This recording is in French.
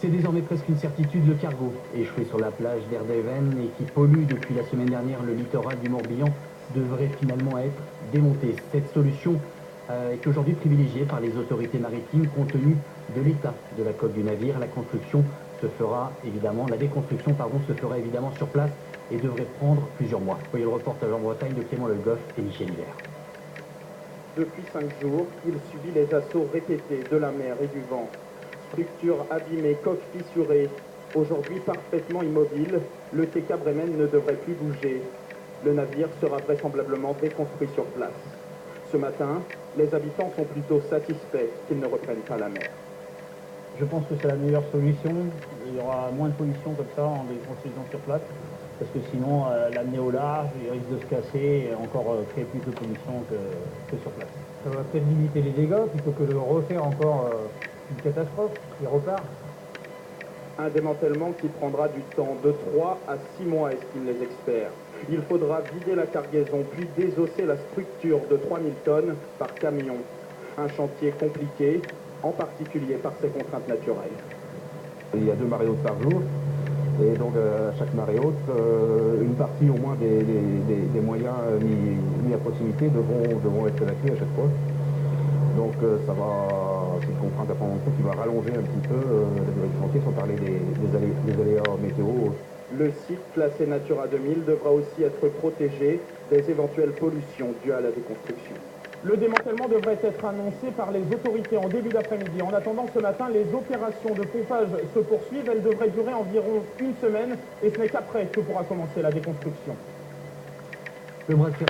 C'est désormais presque une certitude, le cargo échoué sur la plage d'Erdeven et qui pollue depuis la semaine dernière le littoral du Morbihan devrait finalement être démonté. Cette solution est aujourd'hui privilégiée par les autorités maritimes compte tenu de l'état de la coque du navire. La déconstruction se fera évidemment sur place et devrait prendre plusieurs mois. Voyez le reportage en Bretagne de Clément Le Goff et Michel Hiver. Depuis 5 jours, il subit les assauts répétés de la mer et du vent. Structure abîmée, coque fissurée. Aujourd'hui parfaitement immobile, le TK Bremen ne devrait plus bouger. Le navire sera vraisemblablement déconstruit sur place. Ce matin, les habitants sont plutôt satisfaits qu'ils ne reprennent pas la mer. Je pense que c'est la meilleure solution. Il y aura moins de pollution comme ça en déconstruisant sur place. Parce que sinon, l'amener au large, il risque de se casser et encore créer plus de pollution que sur place. Ça va peut-être limiter les dégâts plutôt que de refaire encore une catastrophe qui repart. Un démantèlement qui prendra du temps, de 3 à 6 mois, estiment les experts. Il faudra vider la cargaison, puis désosser la structure de 3000 tonnes par camion. Un chantier compliqué, en particulier par ses contraintes naturelles. Il y a 2 marées hautes par jour, et donc à chaque marée haute, une partie au moins des moyens mis à proximité devront être évacués à chaque fois. Donc c'est une contrainte à prendre en compte qui va rallonger un petit peu la durée du chantier, sans parler des aléas météo. Le site classé Natura 2000 devra aussi être protégé des éventuelles pollutions dues à la déconstruction. Le démantèlement devrait être annoncé par les autorités en début d'après-midi. En attendant, ce matin, les opérations de pompage se poursuivent. Elles devraient durer environ une semaine et ce n'est qu'après que pourra commencer la déconstruction. Le bras de fer